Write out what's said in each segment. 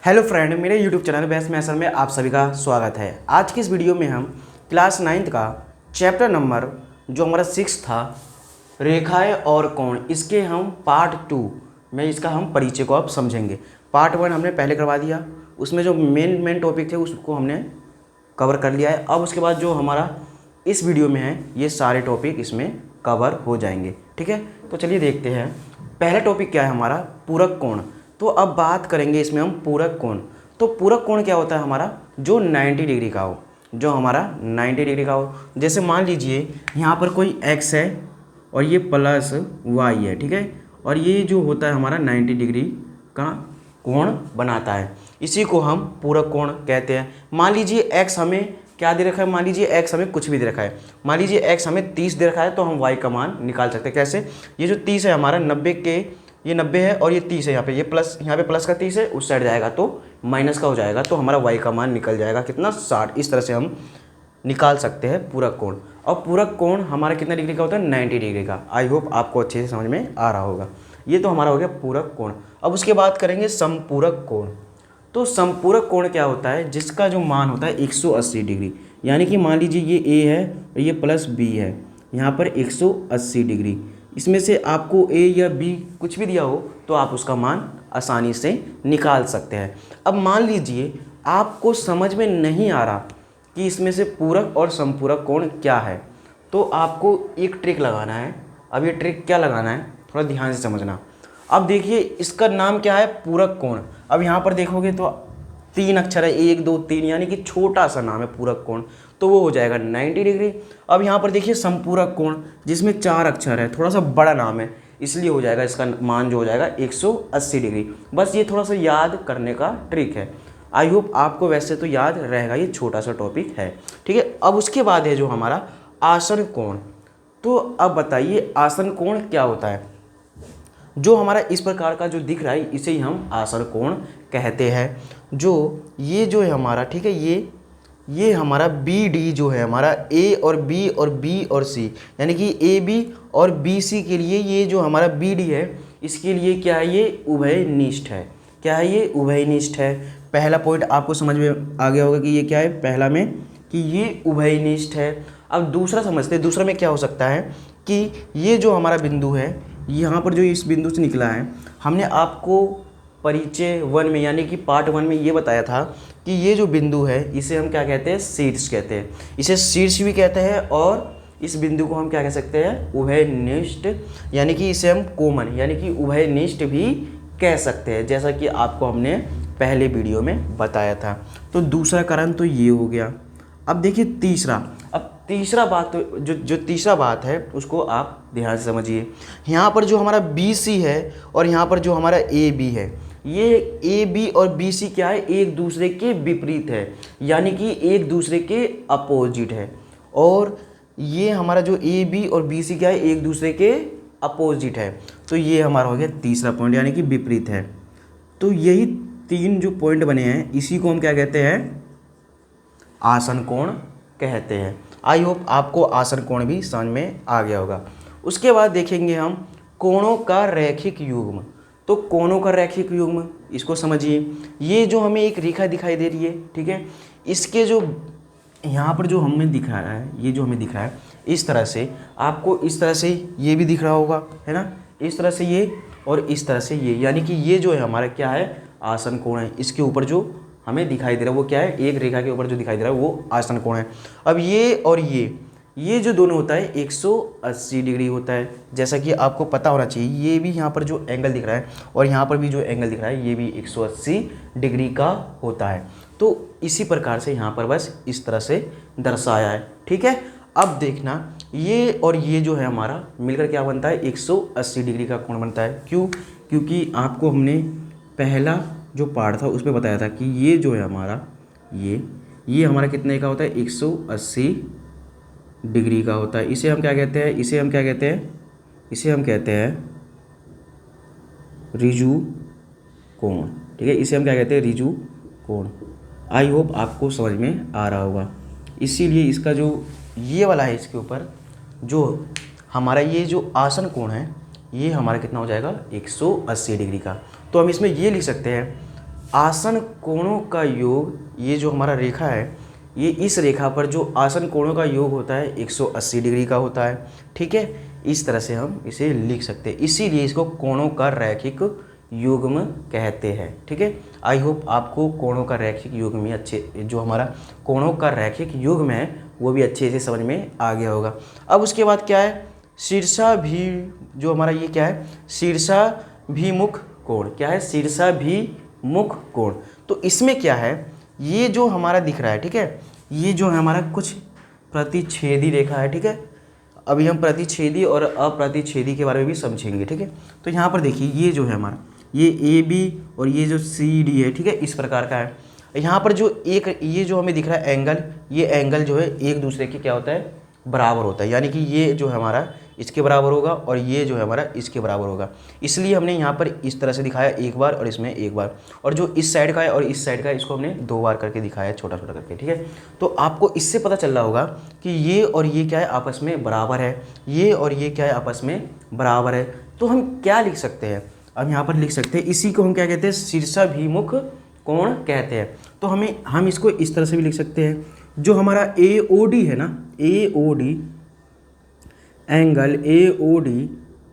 Hello friend, मेरे YouTube channel best maths में आप सभी का स्वागत है। आज की इस वीडियो में हम क्लास 9th का चैप्टर नंबर जो हमारा 6 था, रेखाएं और कोण, इसके हम पार्ट 2 में इसका हम परिचय को अब समझेंगे। पार्ट 1 हमने पहले करवा दिया, उसमें जो मेन टॉपिक थे उसको हमने कवर कर लिया है। अब उसके बाद जो हमारा इस वीडियो में है ये सारे टॉपिक इसमें कवर हो जाएंगे। ठीक है, तो चलिए देखते हैं। पहला टॉपिक क्या है हमारा, पूरक कोण। तो अब बात करेंगे इसमें हम पूरक कोण। तो पूरक कोण क्या होता है हमारा, जो 90 डिग्री का हो, जो हमारा 90 डिग्री का हो। जैसे मान लीजिए यहाँ पर कोई x है और ये प्लस y है, ठीक है, और ये जो होता है हमारा 90 डिग्री का कोण बनाता है, इसी को हम पूरक कोण कहते हैं। मान लीजिए x हमें क्या दे रखा है, मान लीजिए x हमें कुछ भी दे रखा है, मान लीजिए x हमें 30 दे रखा है, तो हम y का मान निकाल सकते हैं। कैसे, ये जो 30 है हमारा 90 के, ये 90 है और ये 30 है, यहाँ पे ये प्लस, यहाँ पे प्लस का 30 है, उस साइड जाएगा तो माइनस का हो जाएगा, तो हमारा y का मान निकल जाएगा कितना, 60। इस तरह से हम निकाल सकते हैं पूरक कोण। और पूरक कोण हमारा कितना डिग्री का होता है, 90 डिग्री का। आई होप आपको अच्छे से समझ में आ रहा होगा। ये तो हमारा हो गया पूरक कोण। अब उसके बाद करेंगे समपूरक कोण। तो समपूरक कोण क्या होता है, जिसका जो मान होता है 180 डिग्री। यानी कि मान लीजिए ये a है और ये प्लस b है, यहाँ पर 180 डिग्री। इसमें से आपको a या b कुछ भी दिया हो तो आप उसका मान आसानी से निकाल सकते हैं। अब मान लीजिए आपको समझ में नहीं आ रहा कि इसमें से पूरक और समपूरक कोण क्या है, तो आपको एक ट्रिक लगाना है। अब ये ट्रिक क्या लगाना है, थोड़ा ध्यान से समझना। अब देखिए इसका नाम क्या है, पूरक कोण। अब यहाँ पर देखोगे तो 3 अक्षर है, 1 2 3, यानी कि छोटा सा नाम है पूरक कोण, तो वो हो जाएगा 90 डिग्री। अब यहाँ पर देखिए समपूरक कोण, जिसमें 4 अक्षर है, थोड़ा सा बड़ा नाम है, इसलिए हो जाएगा इसका मान जो हो जाएगा 180 डिग्री। बस ये थोड़ा सा याद करने का ट्रिक है। आई होप आपको वैसे तो याद रहेगा, ये छोटा सा टॉपिक है। ठीक है, अब उसके बाद है जो हमारा आसन कोण। तो अब बताइए आसन कोण क्या होता है। जो हमारा इस प्रकार का जो दिख रहा है इसे ही हम आसन कोण कहते हैं। जो ये जो है हमारा, ठीक है, ये हमारा बी डी जो है हमारा ए और बी और बी और सी, यानी कि ए बी और बी सी के लिए ये जो हमारा बी डी है, इसके लिए क्या है, ये उभयनिष्ठ है। क्या है, ये उभयनिष्ठ है। पहला पॉइंट आपको समझ में आ गया होगा कि ये क्या है, पहला में कि ये उभयनिष्ठ है। अब दूसरा समझते हैं, दूसरा में क्या हो सकता है कि ये जो हमारा बिंदु है, यहाँ पर जो इस बिंदु से निकला है, हमने आपको परिचय 1 में यानी कि पार्ट 1 में ये बताया था कि ये जो बिंदु है इसे हम क्या कहते हैं, शीर्ष कहते हैं। इसे शीर्ष भी कहते हैं और इस बिंदु को हम क्या कह सकते हैं, उभयनिष्ठ, यानी कि इसे हम कॉमन यानी कि उभयनिष्ठ भी कह सकते हैं, जैसा कि आपको हमने पहले वीडियो में बताया था। तो दूसरा कारण तो ये हो गया। अब देखिए तीसरा, अब तीसरा बात जो तीसरा बात है उसको आप ध्यान से समझिए। यहाँ पर जो हमारा बी सी है और यहाँ पर जो हमारा ए बी है, ये ए बी और बी सी क्या है, एक दूसरे के विपरीत है, यानी कि एक दूसरे के अपोजिट है। और ये हमारा जो ए बी और बी सी क्या है, एक दूसरे के अपोजिट है। तो ये हमारा हो गया तीसरा पॉइंट, यानी कि विपरीत है। तो यही 3 जो पॉइंट बने हैं इसी को हम क्या कहते हैं, आसन कोण कहते हैं। आई होप आपको आसन कोण भी समझ में आ गया होगा। उसके बाद देखेंगे हम कोणों का रैखिक युग्म। तो कोणों का रैखिक युग्म, इसको समझिए। ये जो हमें एक रेखा दिखाई दे रही है, ठीक है, इसके जो यहाँ पर जो हमें दिख रहा है, ये जो हमें दिख रहा है इस तरह से, आपको इस तरह से ये भी दिख रहा होगा, है ना, इस तरह से ये और इस तरह से ये, यानी कि ये जो है हमारा क्या है, आसन कोण है। इसके ऊपर जो हमें दिखाई दे रहा है वो क्या है, एक रेखा के ऊपर जो दिखाई दे रहा है वो आसन कोण है। अब ये और ये जो दोनों होता है 180 डिग्री होता है, जैसा कि आपको पता होना चाहिए। ये भी यहाँ पर जो एंगल दिख रहा है और यहाँ पर भी जो एंगल दिख रहा है ये भी 180 डिग्री का होता है। तो इसी प्रकार से यहाँ पर बस इस तरह से दर्शाया है। ठीक है, अब देखना ये और ये जो है हमारा मिलकर क्या बनता है, 180 डिग्री का कोण बनता है। क्यों, क्योंकि आपको हमने पहला जो पार्ट था उसमें बताया था कि ये जो है हमारा ये हमारा कितने का होता है, 180 डिग्री का होता है। इसे हम क्या कहते हैं, इसे हम क्या कहते हैं, इसे हम कहते हैं ऋजु कोण। ठीक है, इसे हम क्या कहते हैं, ऋजु कोण। आई होप आपको समझ में आ रहा होगा। इसीलिए इसका जो ये वाला है, इसके ऊपर जो हमारा ये जो आसन कोण है ये हमारा कितना हो जाएगा, 180 डिग्री का। तो हम इसमें ये लिख सकते हैं आसन कोणों का योग, ये जो हमारा रेखा है, ये इस रेखा पर जो आसन कोणों का योग होता है 180 डिग्री का होता है। ठीक है, इस तरह से हम इसे लिख सकते हैं, इसीलिए इसको कोणों का रैखिक युग्म कहते हैं। ठीक है, आई होप आपको कोणों का रैखिक युग्म में जो हमारा कोणों का रैखिक युग्म है वो भी अच्छे से समझ में आ गया होगा। अब उसके बाद क्या है, शीर्षाभि, जो हमारा ये क्या है, शीर्षाभिमुख कोण। क्या है, शीर्षाभिमुख कोण। तो इसमें क्या है, ये जो हमारा दिख रहा है, ठीक है, ये जो है हमारा कुछ प्रतिच्छेदी रेखा है। ठीक है, अभी हम प्रतिच्छेदी और अप्रतिच्छेदी के बारे में भी समझेंगे। ठीक है, तो यहाँ पर देखिए ये जो है हमारा, ये ए बी और ये जो सी डी है, ठीक है, इस प्रकार का है। यहाँ पर जो एक ये जो हमें दिख रहा है एंगल, ये एंगल जो है एक दूसरे के क्या होता है, बराबर होता है। यानी कि ये जो है हमारा इसके बराबर होगा और ये जो है हमारा इसके बराबर होगा। इसलिए हमने यहाँ पर इस तरह से दिखाया एक बार और इसमें एक बार, और जो इस साइड का है और इस साइड का है इसको हमने 2 बार करके दिखाया, छोटा छोटा करके। ठीक है, तो आपको इससे पता चल रहा होगा कि ये और ये क्या है, आपस में बराबर है, ये और ये क्या है, आपस में बराबर है। तो हम क्या लिख सकते हैं, अब यहाँ पर लिख सकते हैं, इसी को हम क्या कहते हैं, शीर्षाभिमुख कोण कहते हैं। तो हम इसको इस तरह से भी लिख सकते हैं, जो हमारा AOD है ना, AOD एंगल AOD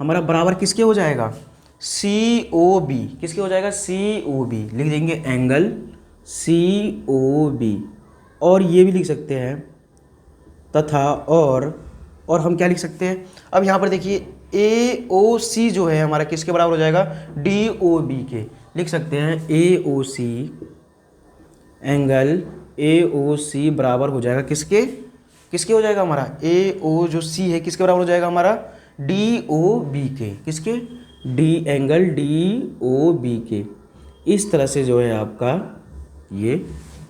हमारा बराबर किसके हो जाएगा, COB। किसके हो जाएगा, COB लिख देंगे, एंगल COB। और ये भी लिख सकते हैं तथा, और हम क्या लिख सकते हैं, अब यहाँ पर देखिए AOC जो है हमारा किसके बराबर हो जाएगा, DOB के। लिख सकते हैं AOC, एंगल AOC बराबर हो जाएगा किसके हो जाएगा हमारा, AO जो C है किसके बराबर हो जाएगा हमारा, DOB के। किसके, एंगल DOB के। इस तरह से जो है आपका ये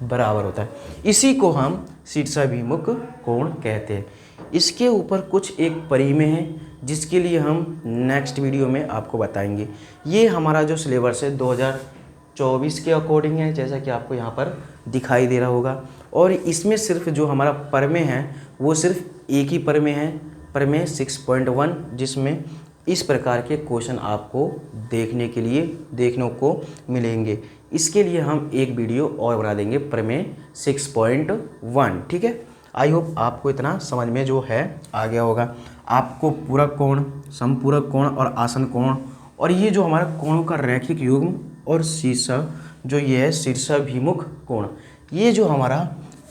बराबर होता है, इसी को हम शीर्षाभिमुख कोण कहते हैं। इसके ऊपर कुछ एक परिमेय है जिसके लिए हम नेक्स्ट वीडियो में आपको बताएंगे। ये हमारा जो सिलेबस है 2024 के अकॉर्डिंग है, जैसा कि आपको यहाँ पर दिखाई दे रहा होगा। और इसमें सिर्फ जो हमारा प्रमेय है वो सिर्फ एक ही प्रमेय है, प्रमेय 6.1, जिसमें इस प्रकार के क्वेश्चन आपको देखने को मिलेंगे। इसके लिए हम एक वीडियो और बना देंगे, प्रमेय 6.1। ठीक है, आई होप आपको इतना समझ में जो है आ गया होगा। आपको पूरक कोण, समपूरक कोण और आसन कोण, और ये जो हमारा कोणों का रैखिक युग्म और शीर्षा जो ये है शीर्षाभिमुख कोण, ये जो हमारा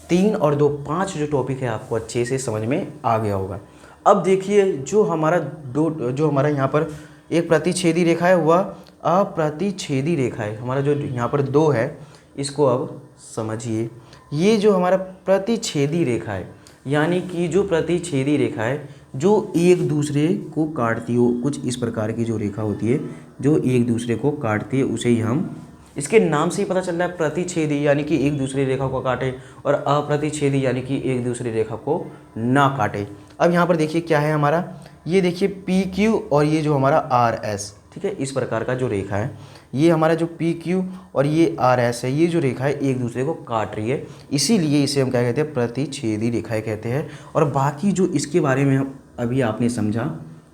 3 और 2 5 जो टॉपिक है आपको अच्छे से समझ में आ गया होगा। अब देखिए जो हमारा यहाँ पर एक प्रतिच्छेदी रेखा है वह अप्रतिच्छेदी रेखा है। हमारा जो यहाँ पर 2 है इसको अब समझिए, ये जो हमारा प्रतिच्छेदी रेखा है, यानी कि जो प्रतिच्छेदी रेखा है जो एक दूसरे को काटती हो, कुछ इस प्रकार की जो रेखा होती है जो एक दूसरे को काटती है, उसे ही हम, इसके नाम से ही पता चल रहा है, प्रतिच्छेदी यानी कि एक दूसरी रेखा को काटे, और अप्रतिच्छेदी यानी कि एक दूसरी रेखा को ना काटे। अब यहाँ पर देखिए क्या है हमारा, ये देखिए PQ और ये जो हमारा RS, ठीक है, इस प्रकार का जो रेखा है, ये हमारा जो PQ और ये RS है, ये जो रेखा है एक दूसरे को काट रही है, इसीलिए इसे हम क्या कहते हैं, प्रतिच्छेदी रेखाएं कहते हैं। और बाकी जो इसके बारे में अभी आपने समझा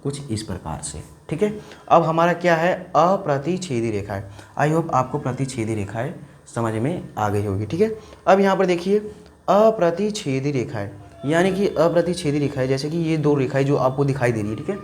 कुछ इस प्रकार से। ठीक है, अब हमारा क्या है, अप्रतिच्छेदी रेखाएं। आई होप आपको प्रतिच्छेदी रेखाएं समझ में आ गई होगी। ठीक है, अब यहाँ पर देखिए अप्रतिच्छेदी रेखाएं, यानी कि अप्रतिच्छेदी रेखाएं, जैसे कि ये 2 रेखाएं जो आपको दिखाई दे रही है, ठीक है,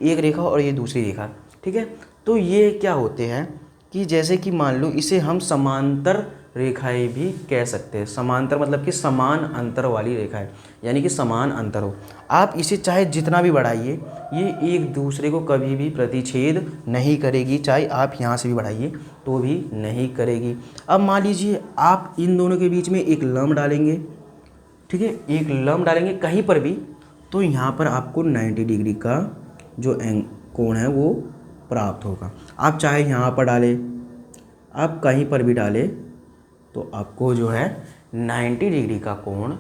एक रेखा और ये दूसरी रेखा। ठीक है, तो ये क्या होते हैं कि जैसे कि मान लो इसे हम समांतर रेखाएं भी कह सकते हैं। समांतर मतलब कि समान अंतर वाली रेखाएं, यानी कि समान अंतर हो। आप इसे चाहे जितना भी बढ़ाइए, ये एक दूसरे को कभी भी प्रतिच्छेद नहीं करेगी, चाहे आप यहाँ से भी बढ़ाइए तो भी नहीं करेगी। अब मान लीजिए आप इन दोनों के बीच में एक लंब डालेंगे, ठीक है, एक लंब डालेंगे कहीं पर भी, तो यहाँ पर आपको 90 डिग्री का जो कोण है वो प्राप्त होगा। आप चाहे यहाँ पर डालें, आप कहीं पर भी डालें, तो आपको जो है 90 डिग्री का कोण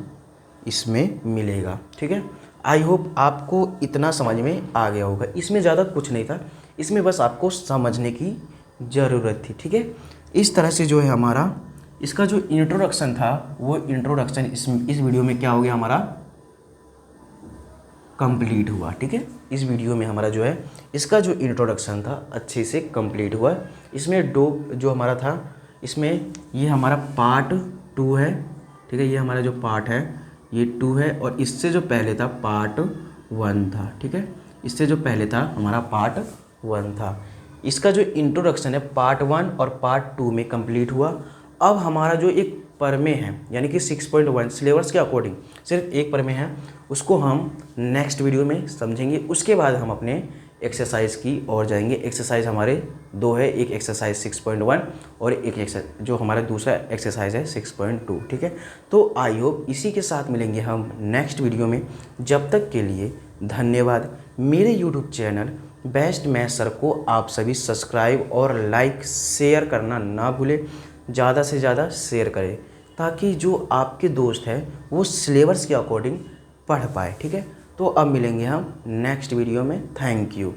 इसमें मिलेगा। ठीक है, आई होप आपको इतना समझ में आ गया होगा। इसमें ज़्यादा कुछ नहीं था, इसमें बस आपको समझने की ज़रूरत थी। ठीक है, इस तरह से जो है हमारा इसका जो इंट्रोडक्शन था वो इंट्रोडक्शन इस वीडियो में क्या हो गया, हमारा कंप्लीट हुआ। ठीक है, इस वीडियो में हमारा जो है इसका जो इंट्रोडक्शन था अच्छे से कंप्लीट हुआ। इसमें जो हमारा था इसमें ये हमारा पार्ट 2 है, ठीक है। ये हमारा जो पार्ट है ये 2 है, और इससे जो पहले था पार्ट 1 था, ठीक है। इससे जो पहले था हमारा पार्ट 1 था। इसका जो इंट्रोडक्शन है पार्ट 1 और पार्ट 2 में कंप्लीट हुआ। अब हमारा जो एक प्रमेय है यानी कि 6.1 सिलेबस के अकॉर्डिंग सिर्फ एक प्रमेय है, उसको हम नेक्स्ट वीडियो में समझेंगे। उसके बाद हम अपने एक्सरसाइज की ओर जाएंगे। एक्सरसाइज हमारे 2 है, एक एक्सरसाइज 6.1 और एक जो हमारा दूसरा एक्सरसाइज है 6.2, ठीक है। तो आई होप इसी के साथ मिलेंगे हम नेक्स्ट वीडियो में। जब तक के लिए धन्यवाद। मेरे YouTube channel best math sir को आप सभी सब्सक्राइब और लाइक शेयर करना ना भूलें। ज़्यादा से ज़्यादा शेयर करें ताकि जो आपके दोस्त हैं वो सिलेबस के अकॉर्डिंग पढ़ पाए, ठीक है। तो अब मिलेंगे हम नेक्स्ट वीडियो में। Thank you.